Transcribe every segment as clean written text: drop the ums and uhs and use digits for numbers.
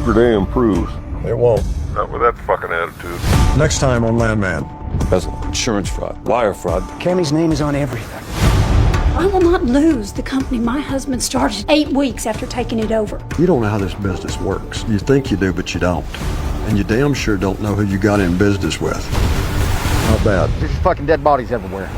every day improves. It won't. Not with that fucking attitude. Next time on Landman. Embezzle, insurance fraud, wire fraud. Kammy's name is on everything. I will not lose the company my husband started 8 weeks after taking it over. You don't know how this business works. You think you do, but you don't. And you damn sure don't know who you got in business with. How bad? There's just fucking dead bodies everywhere.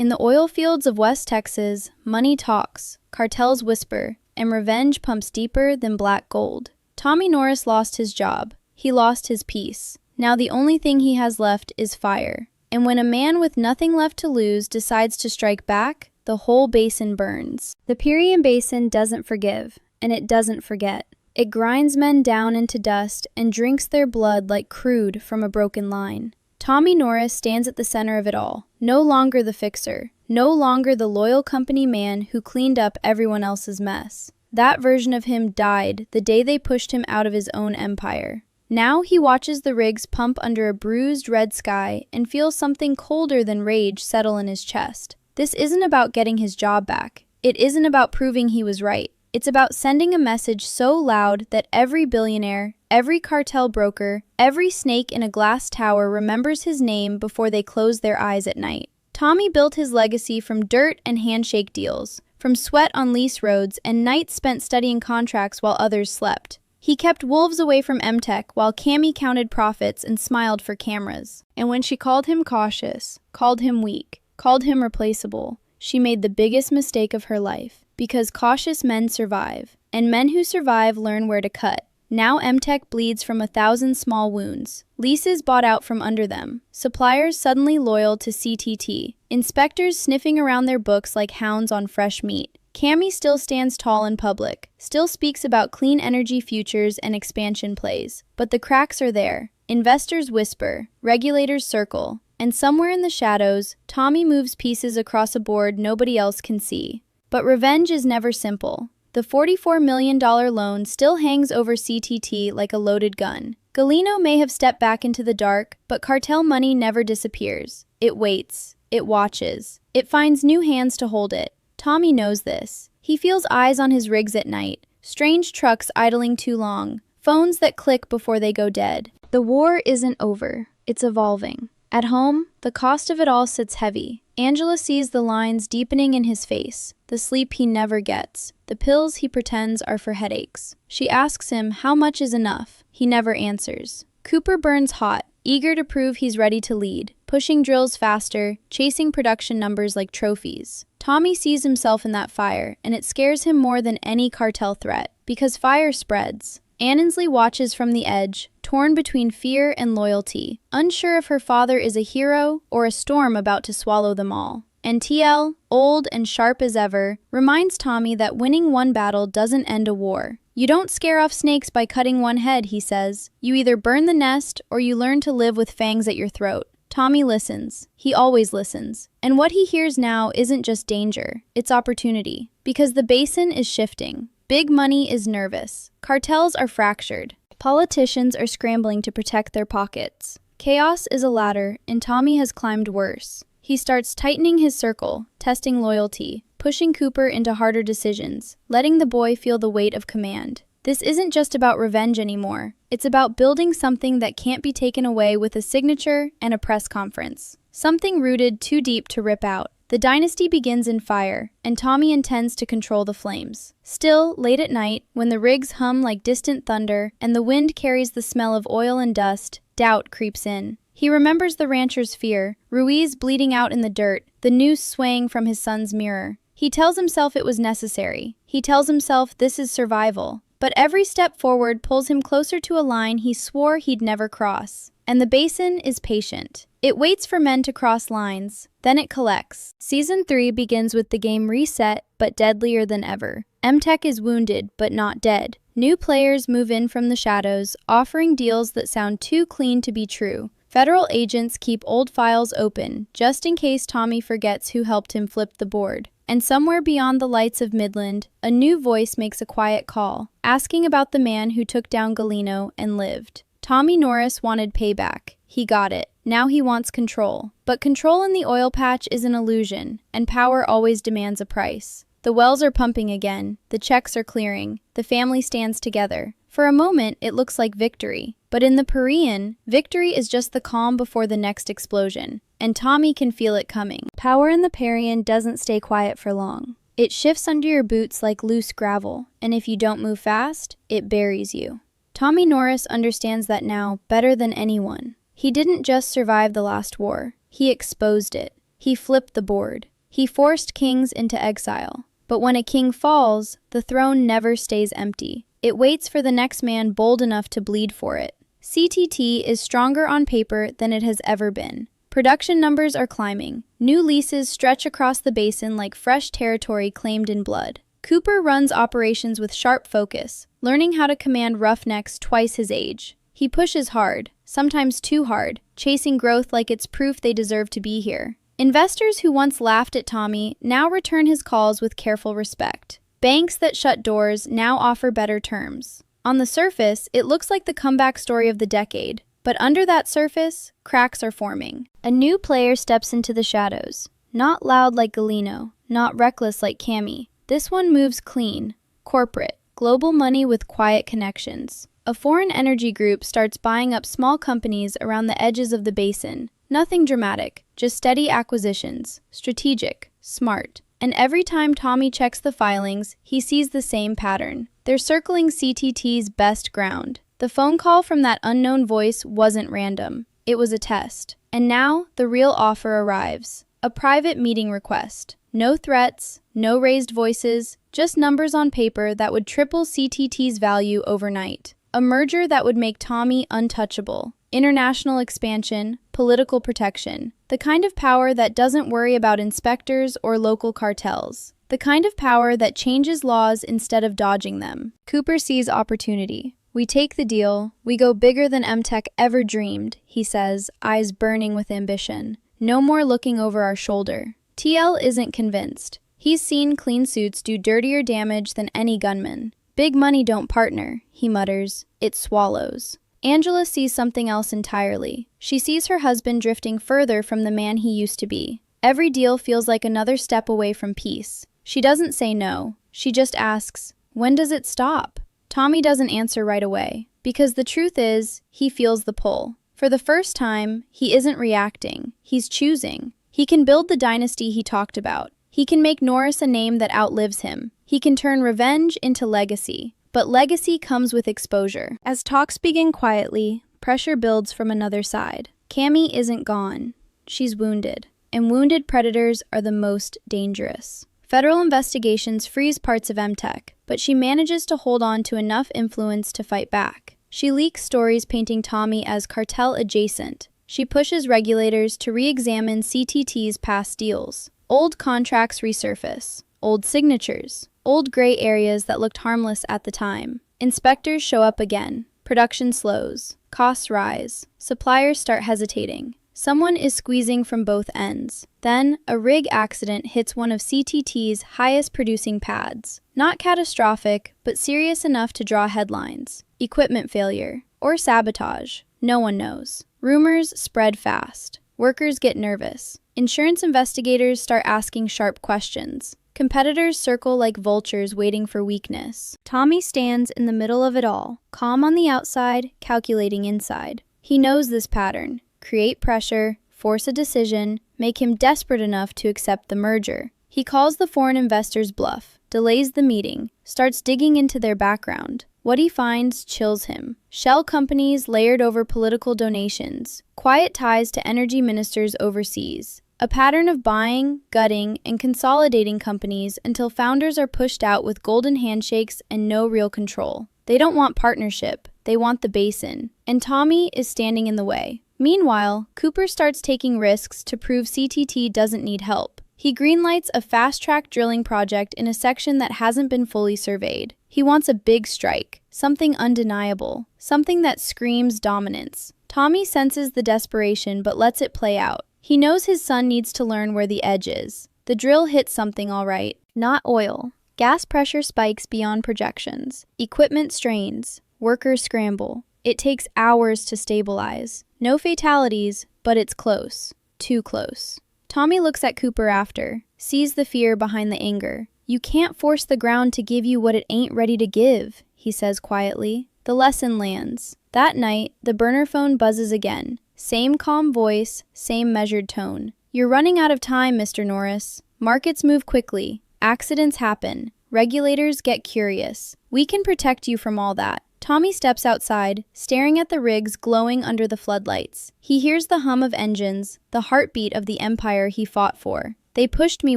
In the oil fields of West Texas, money talks, cartels whisper, and revenge pumps deeper than black gold. Tommy Norris lost his job. He lost his peace. Now the only thing he has left is fire. And when a man with nothing left to lose decides to strike back, the whole basin burns. The Permian Basin doesn't forgive, and it doesn't forget. It grinds men down into dust and drinks their blood like crude from a broken line. Tommy Norris stands at the center of it all, no longer the fixer, no longer the loyal company man who cleaned up everyone else's mess. That version of him died the day they pushed him out of his own empire. Now he watches the rigs pump under a bruised red sky and feels something colder than rage settle in his chest. This isn't about getting his job back. It isn't about proving he was right. It's about sending a message so loud that every billionaire, every cartel broker, every snake in a glass tower remembers his name before they close their eyes at night. Tommy built his legacy from dirt and handshake deals, from sweat on lease roads and nights spent studying contracts while others slept. He kept wolves away from MTech while Kammy counted profits and smiled for cameras. And when she called him cautious, called him weak, called him replaceable, she made the biggest mistake of her life. Because cautious men survive, and men who survive learn where to cut. Now MTech bleeds from 1,000 small wounds. Leases bought out from under them. Suppliers suddenly loyal to CTT. Inspectors sniffing around their books like hounds on fresh meat. Kammy still stands tall in public, still speaks about clean energy futures and expansion plays. But the cracks are there. Investors whisper, regulators circle, and somewhere in the shadows, Tommy moves pieces across a board nobody else can see. But revenge is never simple. The $44 million loan still hangs over CTT like a loaded gun. Galino may have stepped back into the dark, but cartel money never disappears. It waits. It watches. It finds new hands to hold it. Tommy knows this. He feels eyes on his rigs at night, strange trucks idling too long, phones that click before they go dead. The war isn't over. It's evolving. At home, the cost of it all sits heavy. Angela sees the lines deepening in his face, the sleep he never gets, the pills he pretends are for headaches. She asks him how much is enough. He never answers. Cooper burns hot, eager to prove he's ready to lead, pushing drills faster, chasing production numbers like trophies. Tommy sees himself in that fire, and it scares him more than any cartel threat, because fire spreads. Annesley watches from the edge, torn between fear and loyalty, unsure if her father is a hero or a storm about to swallow them all. And TL, old and sharp as ever, reminds Tommy that winning one battle doesn't end a war. You don't scare off snakes by cutting one head, he says. You either burn the nest or you learn to live with fangs at your throat. Tommy listens. He always listens. And what he hears now isn't just danger, it's opportunity. Because the basin is shifting. Big money is nervous. Cartels are fractured. Politicians are scrambling to protect their pockets. Chaos is a ladder, and Tommy has climbed worse. He starts tightening his circle, testing loyalty, pushing Cooper into harder decisions, letting the boy feel the weight of command. This isn't just about revenge anymore. It's about building something that can't be taken away with a signature and a press conference. Something rooted too deep to rip out. The dynasty begins in fire, and Tommy intends to control the flames. Still, late at night, when the rigs hum like distant thunder and the wind carries the smell of oil and dust, doubt creeps in. He remembers the rancher's fear, Ruiz bleeding out in the dirt, the noose swaying from his son's mirror. He tells himself it was necessary. He tells himself this is survival. But every step forward pulls him closer to a line he swore he'd never cross. And the basin is patient. It waits for men to cross lines, then it collects. Season 3 begins with the game reset, but deadlier than ever. MTech is wounded, but not dead. New players move in from the shadows, offering deals that sound too clean to be true. Federal agents keep old files open, just in case Tommy forgets who helped him flip the board. And somewhere beyond the lights of Midland, a new voice makes a quiet call, asking about the man who took down Galino and lived. Tommy Norris wanted payback. He got it. Now he wants control. But control in the oil patch is an illusion, and power always demands a price. The wells are pumping again, the checks are clearing, the family stands together. For a moment, it looks like victory. But in the Permian, victory is just the calm before the next explosion, and Tommy can feel it coming. Power in the Permian doesn't stay quiet for long. It shifts under your boots like loose gravel, and if you don't move fast, it buries you. Tommy Norris understands that now better than anyone. He didn't just survive the last war, he exposed it. He flipped the board. He forced kings into exile. But when a king falls, the throne never stays empty. It waits for the next man bold enough to bleed for it. CTT is stronger on paper than it has ever been. Production numbers are climbing. New leases stretch across the basin like fresh territory claimed in blood. Cooper runs operations with sharp focus, learning how to command roughnecks twice his age. He pushes hard, sometimes too hard, chasing growth like it's proof they deserve to be here. Investors who once laughed at Tommy now return his calls with careful respect. Banks that shut doors now offer better terms. On the surface, it looks like the comeback story of the decade, but under that surface, cracks are forming. A new player steps into the shadows. Not loud like Galeno, not reckless like Kammy. This one moves clean, corporate, global money with quiet connections. A foreign energy group starts buying up small companies around the edges of the basin. Nothing dramatic, just steady acquisitions, strategic, smart. And every time Tommy checks the filings, he sees the same pattern. They're circling CTT's best ground. The phone call from that unknown voice wasn't random. It was a test. And now, the real offer arrives. A private meeting request. No threats, no raised voices, just numbers on paper that would triple CTT's value overnight. A merger that would make Tommy untouchable. International expansion, political protection. The kind of power that doesn't worry about inspectors or local cartels. The kind of power that changes laws instead of dodging them. Cooper sees opportunity. We take the deal. We go bigger than MTech ever dreamed, he says, eyes burning with ambition. No more looking over our shoulder. TL isn't convinced. He's seen clean suits do dirtier damage than any gunman. Big money don't partner, he mutters. It swallows. Angela sees something else entirely. She sees her husband drifting further from the man he used to be. Every deal feels like another step away from peace. She doesn't say no. She just asks, when does it stop? Tommy doesn't answer right away, because the truth is, he feels the pull. For the first time, he isn't reacting. He's choosing. He can build the dynasty he talked about. He can make Norris a name that outlives him. He can turn revenge into legacy. But legacy comes with exposure. As talks begin quietly, pressure builds from another side. Kammy isn't gone. She's wounded. And wounded predators are the most dangerous. Federal investigations freeze parts of MTech, but she manages to hold on to enough influence to fight back. She leaks stories painting Tommy as cartel adjacent. She pushes regulators to re-examine CTT's past deals. Old contracts resurface. Old signatures. Old gray areas that looked harmless at the time. Inspectors show up again. Production slows. Costs rise. Suppliers start hesitating. Someone is squeezing from both ends. Then, a rig accident hits one of CTT's highest producing pads. Not catastrophic, but serious enough to draw headlines. Equipment failure. Or sabotage. No one knows. Rumors spread fast. Workers get nervous. Insurance investigators start asking sharp questions. Competitors circle like vultures waiting for weakness. Tommy stands in the middle of it all, calm on the outside, calculating inside. He knows this pattern. Create pressure, force a decision, make him desperate enough to accept the merger. He calls the foreign investors' bluff, delays the meeting, starts digging into their background. What he finds chills him. Shell companies layered over political donations, quiet ties to energy ministers overseas. A pattern of buying, gutting, and consolidating companies until founders are pushed out with golden handshakes and no real control. They don't want partnership, they want the basin. And Tommy is standing in the way. Meanwhile, Cooper starts taking risks to prove CTT doesn't need help. He greenlights a fast-track drilling project in a section that hasn't been fully surveyed. He wants a big strike, something undeniable, something that screams dominance. Tommy senses the desperation but lets it play out. He knows his son needs to learn where the edge is. The drill hits something all right. Not oil. Gas pressure spikes beyond projections. Equipment strains. Workers scramble. It takes hours to stabilize. No fatalities, but it's close. Too close. Tommy looks at Cooper after, sees the fear behind the anger. You can't force the ground to give you what it ain't ready to give, he says quietly. The lesson lands. That night, the burner phone buzzes again. Same calm voice, same measured tone. You're running out of time, Mr. Norris. Markets move quickly. Accidents happen. Regulators get curious. We can protect you from all that. Tommy steps outside, staring at the rigs glowing under the floodlights. He hears the hum of engines, the heartbeat of the empire he fought for. They pushed me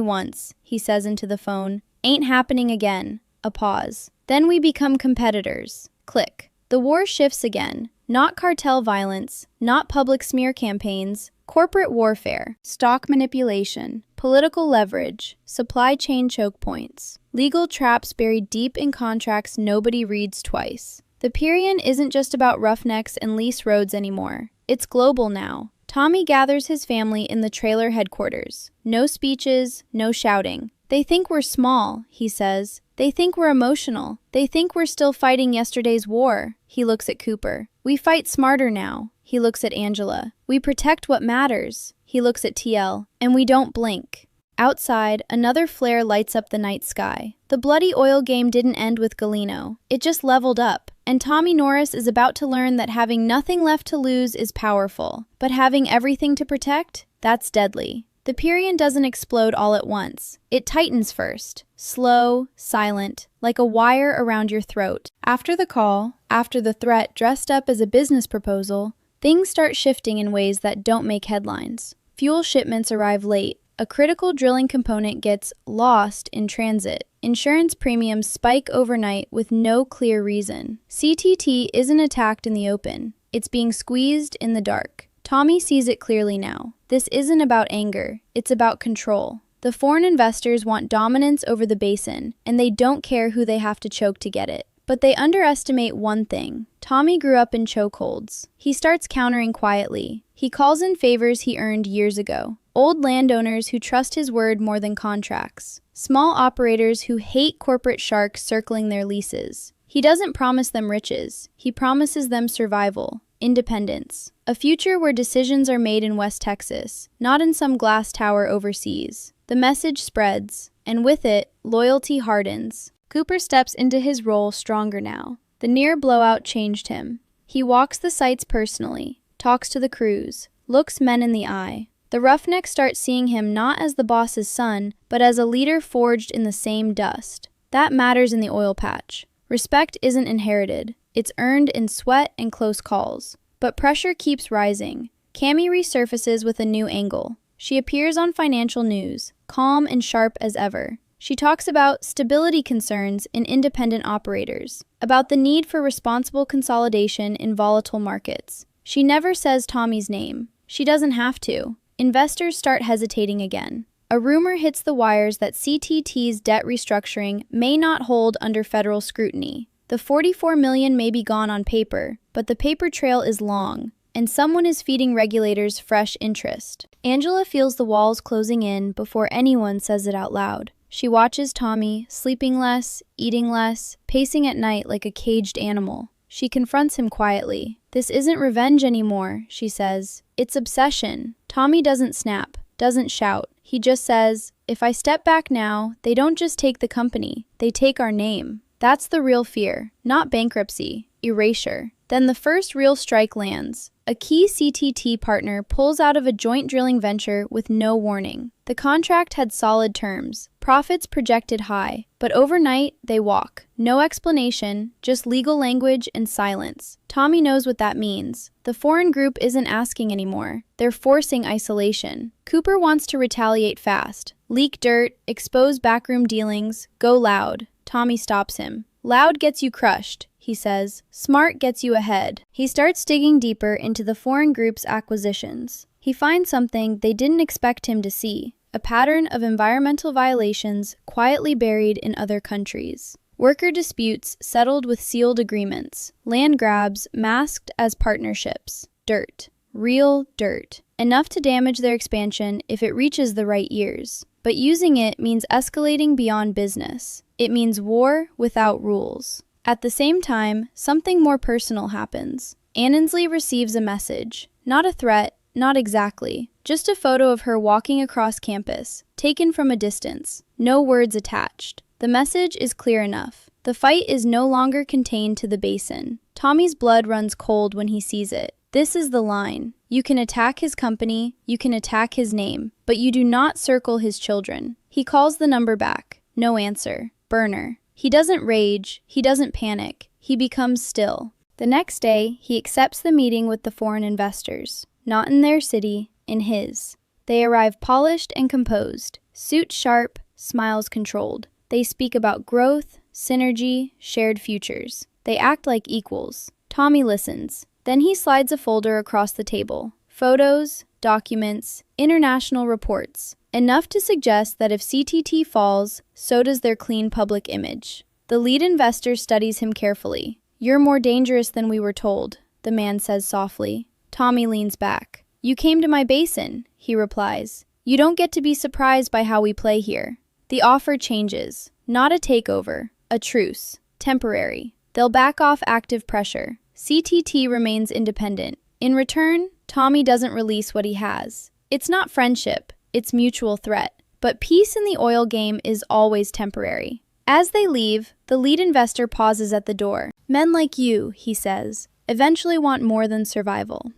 once, he says into the phone. Ain't happening again. A pause. Then we become competitors. Click. The war shifts again. Not cartel violence, not public smear campaigns, corporate warfare, stock manipulation, political leverage, supply chain choke points, legal traps buried deep in contracts nobody reads twice. The Permian isn't just about roughnecks and lease roads anymore. It's global now. Tommy gathers his family in the trailer headquarters. No speeches, no shouting. They think we're small, he says. They think we're emotional. They think we're still fighting yesterday's war. He looks at Cooper. We fight smarter now. He looks at Angela. We protect what matters. He looks at TL. And we don't blink. Outside, another flare lights up the night sky. The bloody oil game didn't end with Galeno. It just leveled up. And Tommy Norris is about to learn that having nothing left to lose is powerful. But having everything to protect? That's deadly. The Permian doesn't explode all at once. It tightens first. Slow, silent, like a wire around your throat. After the call, after the threat dressed up as a business proposal, things start shifting in ways that don't make headlines. Fuel shipments arrive late. A critical drilling component gets lost in transit. Insurance premiums spike overnight with no clear reason. CTT isn't attacked in the open. It's being squeezed in the dark. Tommy sees it clearly now. This isn't about anger. It's about control. The foreign investors want dominance over the basin, and they don't care who they have to choke to get it. But they underestimate one thing. Tommy grew up in chokeholds. He starts countering quietly. He calls in favors he earned years ago. Old landowners who trust his word more than contracts. Small operators who hate corporate sharks circling their leases. He doesn't promise them riches. He promises them survival, independence, a future where decisions are made in West Texas, not in some glass tower overseas. The message spreads, and with it, loyalty hardens. Cooper steps into his role stronger now. The near blowout changed him. He walks the sites personally, talks to the crews, looks men in the eye. The roughnecks start seeing him not as the boss's son, but as a leader forged in the same dust. That matters in the oil patch. Respect isn't inherited. It's earned in sweat and close calls. But pressure keeps rising. Kammy resurfaces with a new angle. She appears on financial news, calm and sharp as ever. She talks about stability concerns in independent operators, about the need for responsible consolidation in volatile markets. She never says Tommy's name. She doesn't have to. Investors start hesitating again. A rumor hits the wires that CTT's debt restructuring may not hold under federal scrutiny. The $44 million may be gone on paper, but the paper trail is long, and someone is feeding regulators fresh interest. Angela feels the walls closing in before anyone says it out loud. She watches Tommy, sleeping less, eating less, pacing at night like a caged animal. She confronts him quietly. This isn't revenge anymore, she says. It's obsession. Tommy doesn't snap, doesn't shout. He just says, if I step back now, they don't just take the company, they take our name. That's the real fear, not bankruptcy, erasure. Then the first real strike lands. A key CTT partner pulls out of a joint drilling venture with no warning. The contract had solid terms, profits projected high, but overnight they walk. No explanation, just legal language and silence. Tommy knows what that means. The foreign group isn't asking anymore. They're forcing isolation. Cooper wants to retaliate fast. Leak dirt, expose backroom dealings, go loud. Tommy stops him. Loud gets you crushed, he says. Smart gets you ahead. He starts digging deeper into the foreign group's acquisitions. He finds something they didn't expect him to see. A pattern of environmental violations quietly buried in other countries. Worker disputes settled with sealed agreements. Land grabs masked as partnerships. Dirt. Real dirt. Enough to damage their expansion if it reaches the right ears. But using it means escalating beyond business. It means war without rules. At the same time, something more personal happens. Anansley receives a message. Not a threat, not exactly. Just a photo of her walking across campus, taken from a distance. No words attached. The message is clear enough. The fight is no longer contained to the basin. Tommy's blood runs cold when he sees it. This is the line. You can attack his company, you can attack his name, but you do not circle his children. He calls the number back. No answer. Burner. He doesn't rage, he doesn't panic. He becomes still. The next day, he accepts the meeting with the foreign investors. Not in their city, in his. They arrive polished and composed. Suits sharp, smiles controlled. They speak about growth, synergy, shared futures. They act like equals. Tommy listens. Then he slides a folder across the table. Photos, documents, international reports. Enough to suggest that if CTT falls, so does their clean public image. The lead investor studies him carefully. "You're more dangerous than we were told," the man says softly. Tommy leans back. "You came to my basin," he replies. "You don't get to be surprised by how we play here." The offer changes. Not a takeover, a truce. Temporary. They'll back off active pressure. CTT remains independent. In return, Tommy doesn't release what he has. It's not friendship, it's mutual threat. But peace in the oil game is always temporary. As they leave, the lead investor pauses at the door. "Men like you," he says, "eventually want more than survival."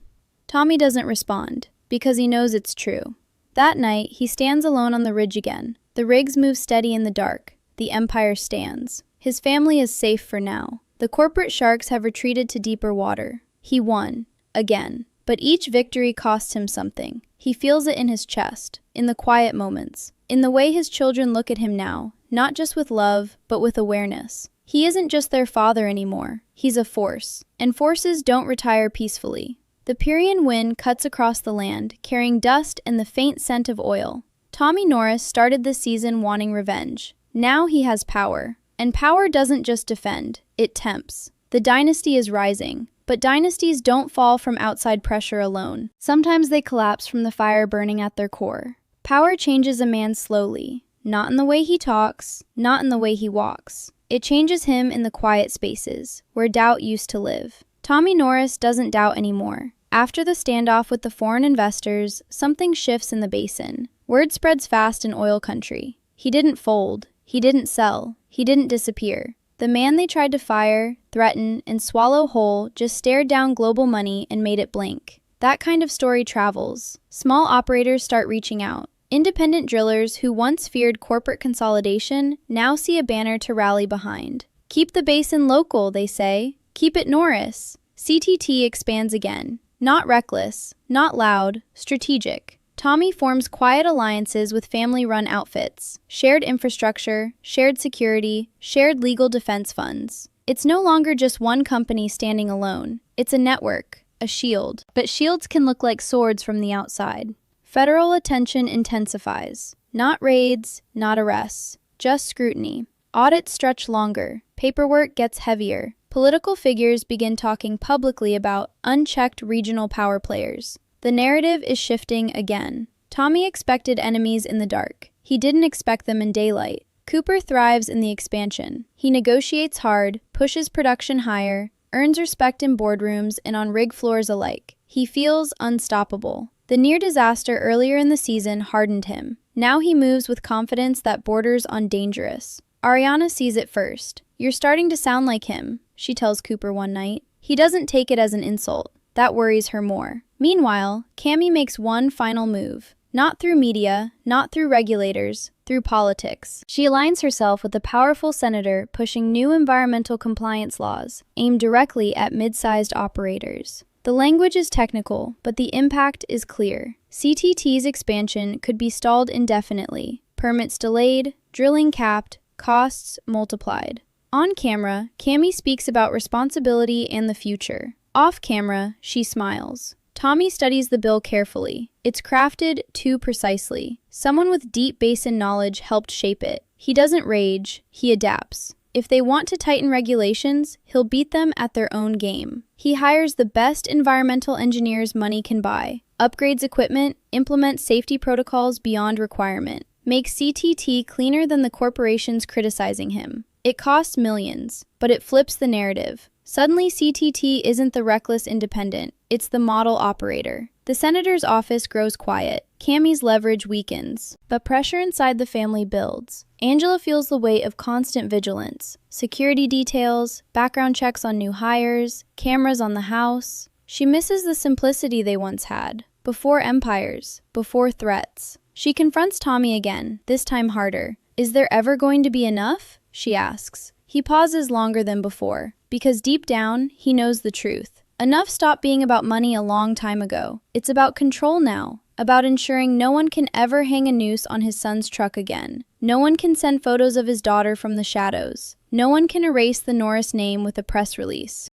Tommy doesn't respond, because he knows it's true. That night, he stands alone on the ridge again. The rigs move steady in the dark. The empire stands. His family is safe for now. The corporate sharks have retreated to deeper water. He won. Again. But each victory costs him something. He feels it in his chest, in the quiet moments, in the way his children look at him now, not just with love, but with awareness. He isn't just their father anymore. He's a force. And forces don't retire peacefully. The Permian wind cuts across the land, carrying dust and the faint scent of oil. Tommy Norris started this season wanting revenge. Now he has power. And power doesn't just defend, it tempts. The dynasty is rising. But dynasties don't fall from outside pressure alone. Sometimes they collapse from the fire burning at their core. Power changes a man slowly. Not in the way he talks, not in the way he walks. It changes him in the quiet spaces, where doubt used to live. Tommy Norris doesn't doubt anymore. After the standoff with the foreign investors, something shifts in the basin. Word spreads fast in oil country. He didn't fold. He didn't sell. He didn't disappear. The man they tried to fire, threaten, and swallow whole just stared down global money and made it blink. That kind of story travels. Small operators start reaching out. Independent drillers who once feared corporate consolidation now see a banner to rally behind. Keep the basin local, they say. Keep it Norris. CTT expands again. Not reckless, not loud, strategic. Tommy forms quiet alliances with family-run outfits. Shared infrastructure, shared security, shared legal defense funds. It's no longer just one company standing alone. It's a network, a shield. But shields can look like swords from the outside. Federal attention intensifies. Not raids, not arrests, just scrutiny. Audits stretch longer. Paperwork gets heavier. Political figures begin talking publicly about unchecked regional power players. The narrative is shifting again. Tommy expected enemies in the dark. He didn't expect them in daylight. Cooper thrives in the expansion. He negotiates hard, pushes production higher, earns respect in boardrooms and on rig floors alike. He feels unstoppable. The near disaster earlier in the season hardened him. Now he moves with confidence that borders on dangerous. Ariana sees it first. "You're starting to sound like him," she tells Cooper one night. He doesn't take it as an insult. That worries her more. Meanwhile, Kammy makes one final move. Not through media, not through regulators, through politics. She aligns herself with a powerful senator pushing new environmental compliance laws aimed directly at mid-sized operators. The language is technical, but the impact is clear. CTT's expansion could be stalled indefinitely. Permits delayed, drilling capped, costs multiplied. On camera, Kammy speaks about responsibility and the future. Off camera, she smiles. Tommy studies the bill carefully. It's crafted too precisely. Someone with deep basin knowledge helped shape it. He doesn't rage, he adapts. If they want to tighten regulations, he'll beat them at their own game. He hires the best environmental engineers money can buy, upgrades equipment, implements safety protocols beyond requirement, makes CTT cleaner than the corporations criticizing him. It costs millions, but it flips the narrative. Suddenly, CTT isn't the reckless independent, it's the model operator. The senator's office grows quiet. Kammy's leverage weakens, but pressure inside the family builds. Angela feels the weight of constant vigilance. Security details, background checks on new hires, cameras on the house. She misses the simplicity they once had. Before empires, before threats. She confronts Tommy again, this time harder. Is there ever going to be enough? She asks. He pauses longer than before, because deep down, he knows the truth. Enough stopped being about money a long time ago. It's about control now. About ensuring no one can ever hang a noose on his son's truck again. No one can send photos of his daughter from the shadows. No one can erase the Norris name with a press release.